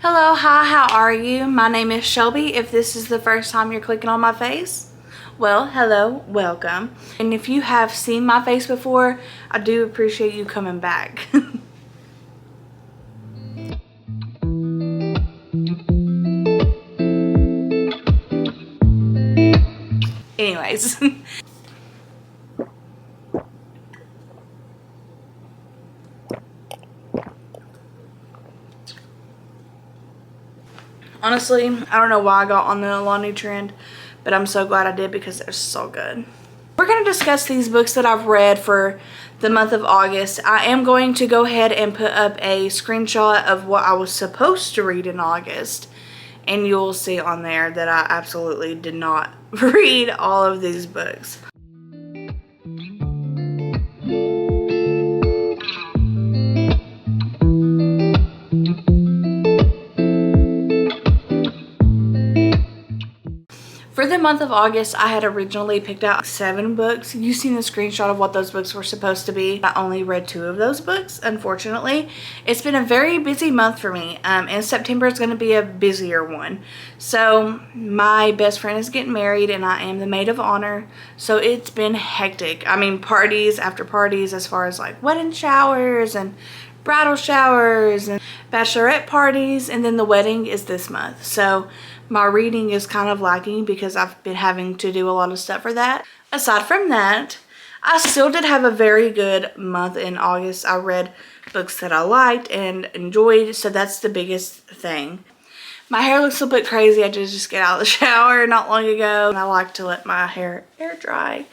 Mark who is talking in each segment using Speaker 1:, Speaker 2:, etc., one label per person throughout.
Speaker 1: Hello, hi, how are you? My name is Shelby. If this is the first time you're clicking on my face, well, hello, welcome. And if you have seen my face before, I do appreciate you coming back. Anyways. Honestly, I don't know why I got on the Alani trend, but I'm so glad I did because they're so good. We're going to discuss these books that I've read for the month of August. I am going to go ahead and put up a screenshot of what I was supposed to read in August. And you'll see on there that I absolutely did not read all of these books. For the month of August, I had originally picked out 7 books. You've seen the screenshot of what those books were supposed to be. I only read 2 of those books, unfortunately. It's been a very busy month for me, and September is going to be a busier one. So my best friend is getting married, and I am the maid of honor, so it's been hectic. I mean, parties after parties as far as like wedding showers and bridal showers and bachelorette parties, and then the wedding is this month. So my reading is kind of lacking because I've been having to do a lot of stuff for that. Aside from that, I still did have a very good month in August. I read books that I liked and enjoyed, so that's the biggest thing. My hair looks a bit crazy. I did just get out of the shower not long ago, and I like to let my hair air dry.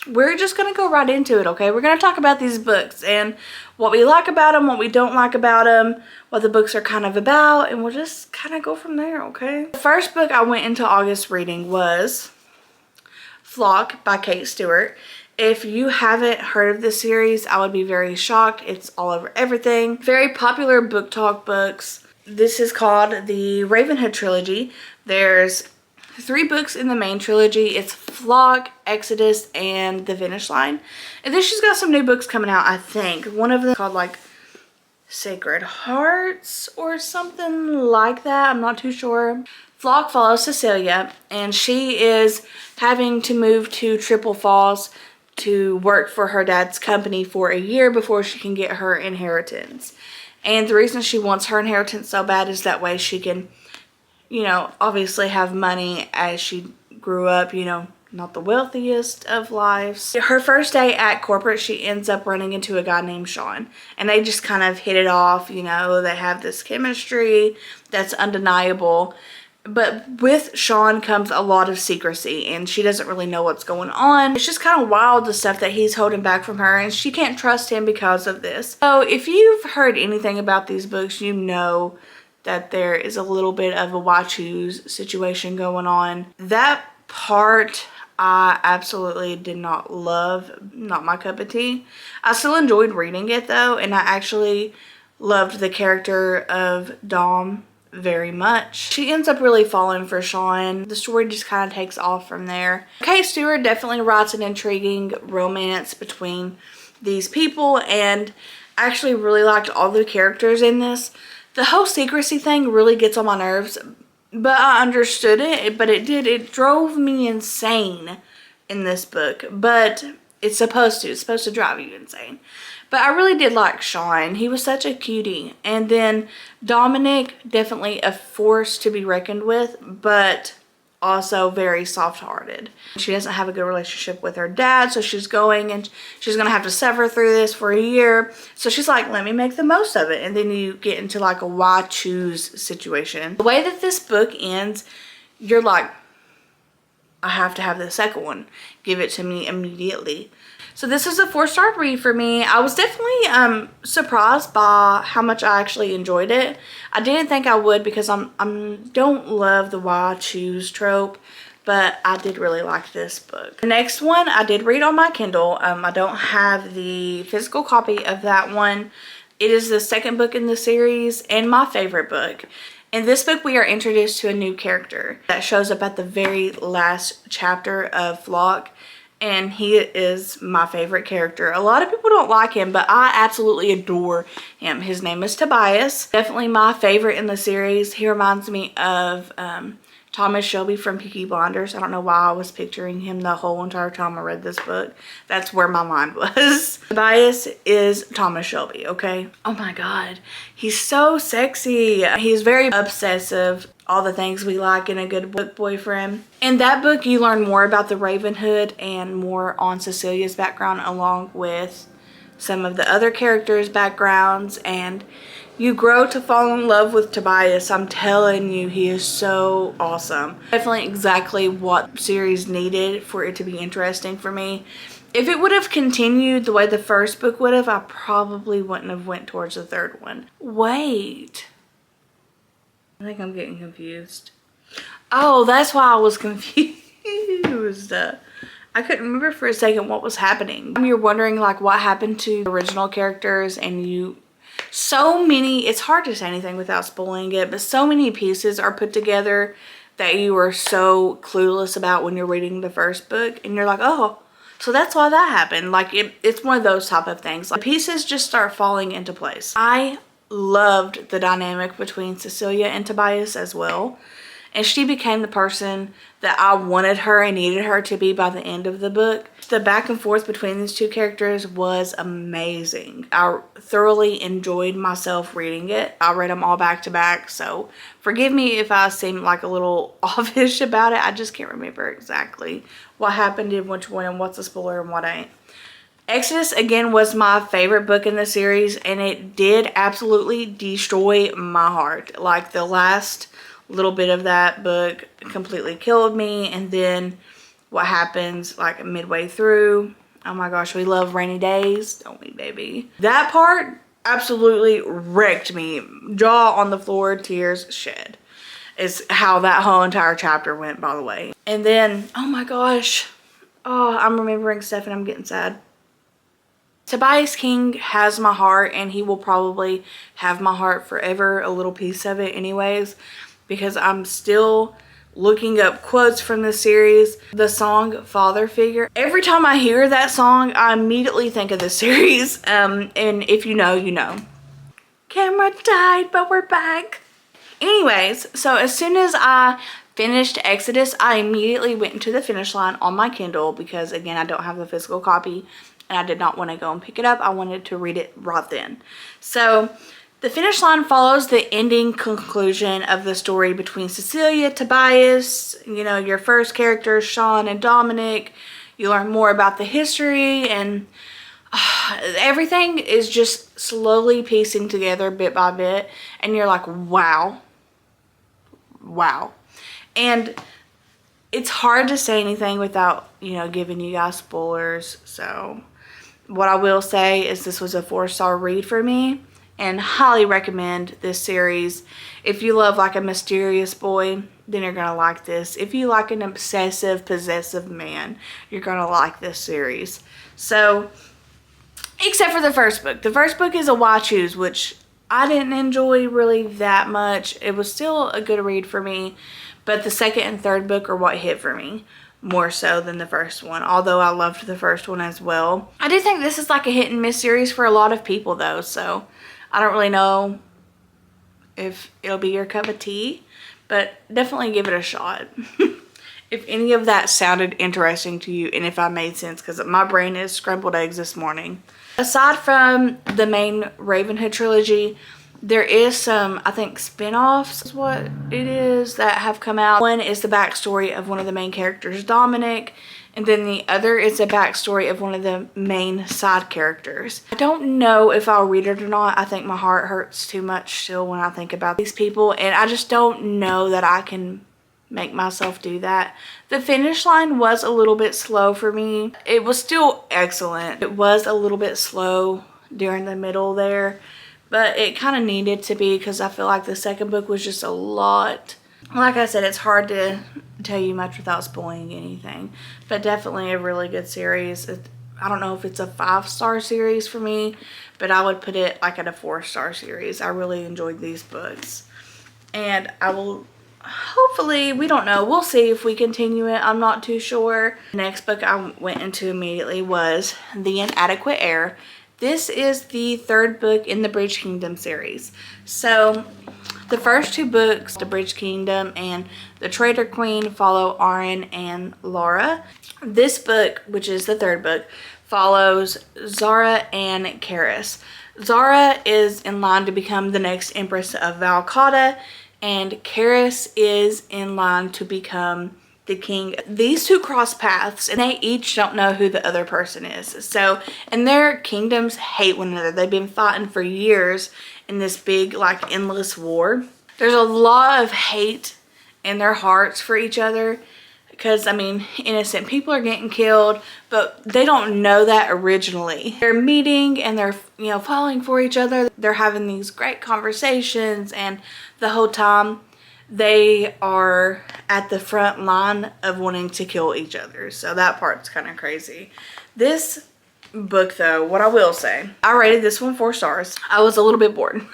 Speaker 1: We're just going to go right into it, okay? We're going to talk about these books and what we like about them, what we don't like about them, what the books are kind of about, and we'll just kind of go from there, okay? The first book I went into August reading was Flock by Kate Stewart. If you haven't heard of this series, I would be very shocked. It's all over everything. Very popular book talk books. This is called the Ravenhood Trilogy. There's 3 books in the main trilogy. It's Flock, Exodus, and The Finish Line. And then she's got some new books coming out, I think. One of them is called like Sacred Hearts or something like that. I'm not too sure. Flock follows Cecilia, and she is having to move to Triple Falls to work for her dad's company for a year before she can get her inheritance. And the reason she wants her inheritance so bad is that way she can, you know, obviously have money as she grew up, you know, not the wealthiest of lives. Her first day at corporate, she ends up running into a guy named Sean, and they just kind of hit it off, you know, they have this chemistry that's undeniable. But with Sean comes a lot of secrecy, and she doesn't really know what's going on. It's just kind of wild, the stuff that he's holding back from her, and she can't trust him because of this. So if you've heard anything about these books, you know that there is a little bit of a why choose situation going on. That part I absolutely did not love, not my cup of tea. I still enjoyed reading it though, and I actually loved the character of Dom very much. She ends up really falling for Sean. The story just kind of takes off from there. Kate Stewart definitely writes an intriguing romance between these people, and I actually really liked all the characters in this. The whole secrecy thing really gets on my nerves, but I understood it, but it drove me insane in this book, but it's supposed to drive you insane. But I really did like Sean. He was such a cutie. And then Dominic, definitely a force to be reckoned with, but also very soft-hearted. She doesn't have a good relationship with her dad, so she's going to have to suffer through this for a year. So she's like, let me make the most of it. And then you get into like a why choose situation. The way that this book ends, you're like, I have to have the second one. Give it to me immediately. So this is a 4-star read for me. I was definitely surprised by how much I actually enjoyed it. I didn't think I would because I don't love the why choose trope, but I did really like this book. The next one I did read on my Kindle. I don't have the physical copy of that one. It is the second book in the series and my favorite book. In this book, we are introduced to a new character that shows up at the very last chapter of Flock. and he is my favorite character. A lot of people don't like him, but I absolutely adore him. His name is Tobias. Definitely my favorite in the series. He reminds me of Thomas Shelby from Peaky Blinders. I don't know why I was picturing him the whole entire time I read this book. That's where my mind was. Tobias is Thomas Shelby, okay? Oh my God. He's so sexy. He's very obsessive. All the things we like in a good book boyfriend. In that book, you learn more about the Ravenhood and more on Cecilia's background, along with some of the other characters' backgrounds, and you grow to fall in love with Tobias. I'm telling you, he is so awesome. Definitely exactly what series needed for it to be interesting for me. If it would have continued the way the first book would have, I probably wouldn't have went towards the third one. Wait. I think I'm getting confused. Oh, that's why I was confused. I couldn't remember for a second what was happening. You're wondering like what happened to the original characters, and so many, it's hard to say anything without spoiling it, but so many pieces are put together that you are so clueless about when you're reading the first book, and you're like, oh, so that's why that happened. Like it's one of those type of things. Like pieces just start falling into place. I loved the dynamic between Cecilia and Tobias as well, and she became the person that I wanted her and needed her to be by the end of the book. The back and forth between these two characters was amazing. I thoroughly enjoyed myself reading it. I read them all back to back, so forgive me if I seem like a little offish about it. I just can't remember exactly what happened in which one and what's a spoiler and what ain't. Exodus, again, was my favorite book in the series, and it did absolutely destroy my heart. Like, the last little bit of that book completely killed me, and then what happens, like, midway through, oh my gosh, we love rainy days, don't we, baby? That part absolutely wrecked me. Jaw on the floor, tears shed, is how that whole entire chapter went, by the way. And then, oh my gosh, oh, I'm remembering stuff and I'm getting sad. Tobias King has my heart, and he will probably have my heart forever, a little piece of it anyways, because I'm still looking up quotes from the series. The song Father Figure, every time I hear that song, I immediately think of the series. And if you know, you know. Camera died, but we're back. Anyways, so as soon as I finished Exodus, I immediately went into the finish line on my Kindle, because again, I don't have the physical copy and I did not want to go and pick it up. I wanted to read it right then. So the finish line follows the ending conclusion of the story between Cecilia, Tobias, you know, your first characters, Sean and Dominic. You learn more about the history, and everything is just slowly piecing together bit by bit, and you're like, wow. And it's hard to say anything without, you know, giving you guys spoilers. So what I will say is this was a 4-star read for me, and highly recommend this series. If you love like a mysterious boy, then you're gonna like this. If you like an obsessive, possessive man, you're gonna like this series. So, except for the first book. The first book is a Why Choose, which I didn't enjoy really that much. It was still a good read for me, but the second and third book are what hit for me more so than the first one, although I loved the first one as well. I do think this is like a hit and miss series for a lot of people though, so I don't really know if it'll be your cup of tea, but definitely give it a shot. If any of that sounded interesting to you, and if I made sense, because my brain is scrambled eggs this morning. Aside from the main Ravenhood trilogy, there is some, I think, spin-offs is what it is, that have come out. One is the backstory of one of the main characters, Dominic, and then the other is a backstory of one of the main side characters. I don't know if I'll read it or not. I think my heart hurts too much still when I think about these people, and I just don't know that I can make myself do that. The finish line was a little bit slow for me. It was still excellent. It was a little bit slow during the middle there, but it kind of needed to be, because I feel like the second book was just a lot. Like I said, it's hard to tell you much without spoiling anything, but definitely a really good series. I don't know if it's a 5-star series for me, but I would put it like at a 4-star series. I really enjoyed these books, and I will hopefully, we don't know. We'll see if we continue it. I'm not too sure. The next book I went into immediately was The Inadequate Heir. This is the third book in the Bridge Kingdom series. So the first two books, The Bridge Kingdom and The Traitor Queen, follow Arryn and Laura. This book, which is the third book, follows Zara and Karis. Zara is in line to become the next Empress of Valcata, and Karis is in line to become the king. These two cross paths, and they each don't know who the other person is. So, and their kingdoms hate one another. They've been fighting for years in this big, like, endless war. There's a lot of hate in their hearts for each other. Because, I mean, innocent people are getting killed, but they don't know that originally. They're meeting and they're, you know, falling for each other. They're having these great conversations, and the whole time they are at the front line of wanting to kill each other. So that part's kind of crazy. This book, though, what I will say, I rated this one 4 stars. I was a little bit bored.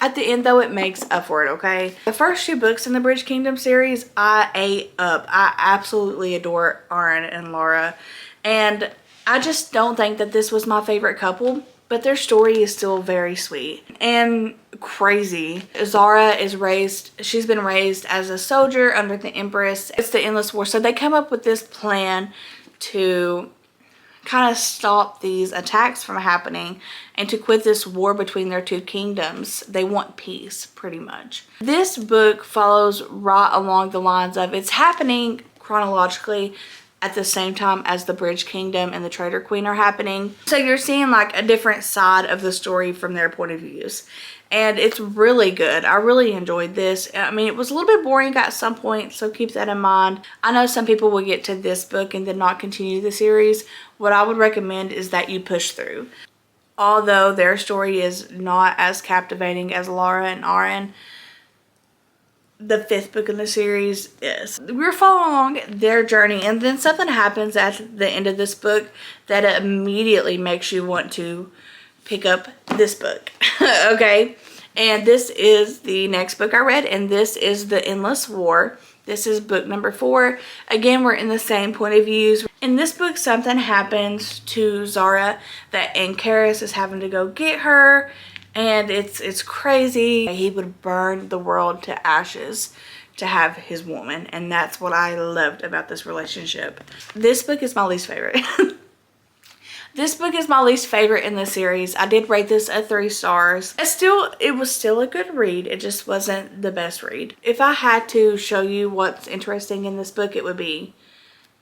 Speaker 1: At the end, though, it makes up for it, okay? The first 2 books in the Bridge Kingdom series, I ate up. I absolutely adore Arryn and Laura. And I just don't think that this was my favorite couple, but their story is still very sweet and crazy. Zara is raised, she's been raised as a soldier under the Empress. It's the Endless War. So they come up with this plan to kind of stop these attacks from happening and to quit this war between their 2 kingdoms. They want peace, pretty much. This book follows right along the lines of, it's happening chronologically at the same time as the Bridge Kingdom and the Traitor Queen are happening. So you're seeing like a different side of the story from their point of views. And it's really good. I really enjoyed this. I mean, it was a little bit boring at some point, so keep that in mind. I know some people will get to this book and then not continue the series. What I would recommend is that you push through. Although their story is not as captivating as Laura and Arryn, the 5th book in the series is. We're following along their journey, and then something happens at the end of this book that immediately makes you want to pick up this book. Okay, and this is the next book I read, and this is The Endless War. This is book number 4. Again, we're in the same point of views. In this book, something happens to Zara that Karis is having to go get her, and it's crazy. He would burn the world to ashes to have his woman, and that's what I loved about this relationship. This book is my least favorite. This book is my least favorite in the series. I did rate this at 3 stars. It was still a good read. It just wasn't the best read. If I had to show you what's interesting in this book, it would be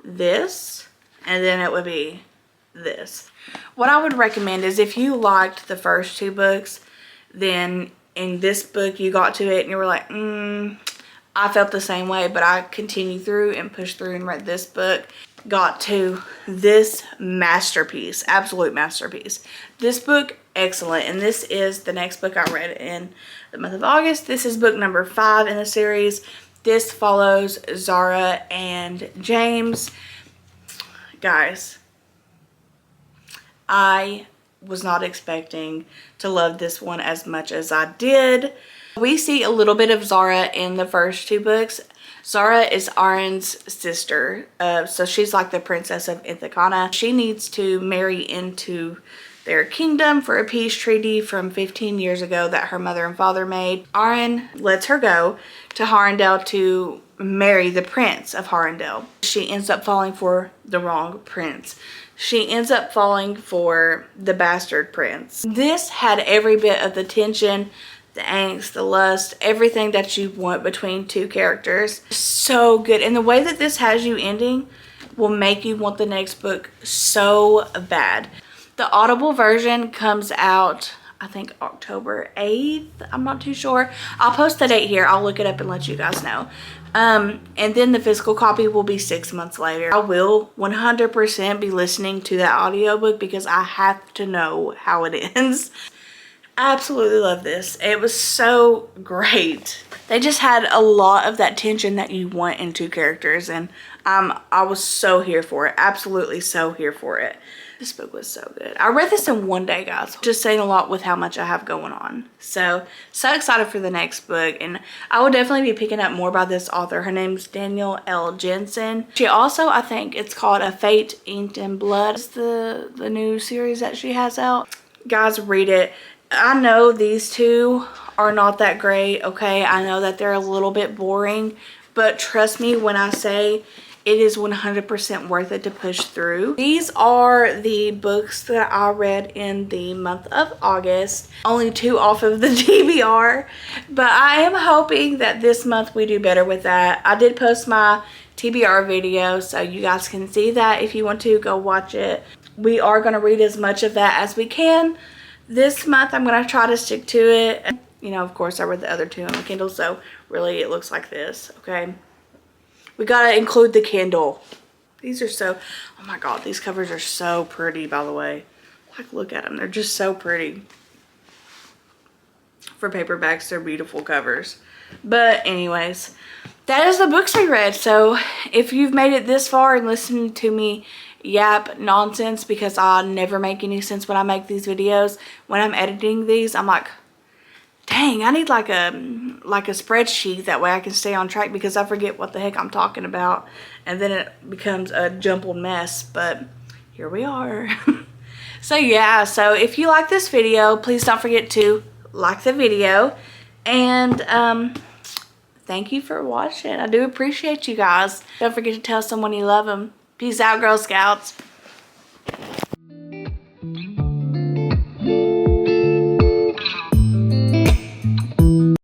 Speaker 1: this, and then it would be this. What I would recommend is if you liked the first 2 books, then in this book you got to it and you were like, I felt the same way, but I continued through and pushed through and read this book. Got to this masterpiece, absolute masterpiece. This book, excellent. And this is the next book I read in the month of August. This is book number 5 in the series. This follows Zara and James. Guys, I was not expecting to love this one as much as I did. We see a little bit of Zara in the first 2 books. Zara is Arryn's sister, so she's like the princess of Ithacana. She needs to marry into their kingdom for a peace treaty from 15 years ago that her mother and father made. Arryn lets her go to Harrenhal to marry the prince of Harrenhal. She ends up falling for the wrong prince. She ends up falling for the bastard prince. This had every bit of the tension, the angst, the lust, everything that you want between 2 characters. So good. And the way that this has you ending will make you want the next book so bad. The Audible version comes out, I think, October 8th. I'm not too sure. I'll post the date here. I'll look it up and let you guys know. And then the physical copy will be 6 months later. I will 100% be listening to that audiobook because I have to know how it ends. I absolutely love this. It was so great. They just had a lot of that tension that you want in 2 characters, and I was so here for it. Absolutely so here for it. This book was so good. I read this in one day, guys. Just saying a lot with how much I have going on. So excited for the next book. And I will definitely be picking up more by this author. Her name's Danielle L. Jensen. She also, I think it's called A Fate Inked in Blood. It's the new series that she has out. Guys, read it. I know these two are not that great, okay? I know that they're a little bit boring. But trust me when I say it is 100% worth it to push through. These are the books that I read in the month of August. Only 2 off of the TBR. But I am hoping that this month we do better with that. I did post my TBR video, so you guys can see that if you want to go watch it. We are going to read as much of that as we can. This month I'm going to try to stick to it. You know, of course I read the other 2 on the Kindle, so really it looks like this, okay? We gotta include the Kindle. These are so, oh my god, these covers are so pretty, by the way. Like, look at them. They're just so pretty. For paperbacks, they're beautiful covers. But anyways, that is the books I read. So if you've made it this far and listened to me yap nonsense, because I never make any sense when I make these videos, when I'm editing these, I'm like, dang, I need like a spreadsheet, that way I can stay on track, because I forget what the heck I'm talking about and then it becomes a jumbled mess. But here we are. So yeah, so if you like this video, please don't forget to like the video, and thank you for watching. I do appreciate you guys. Don't forget to tell someone you love them. Peace out, Girl Scouts.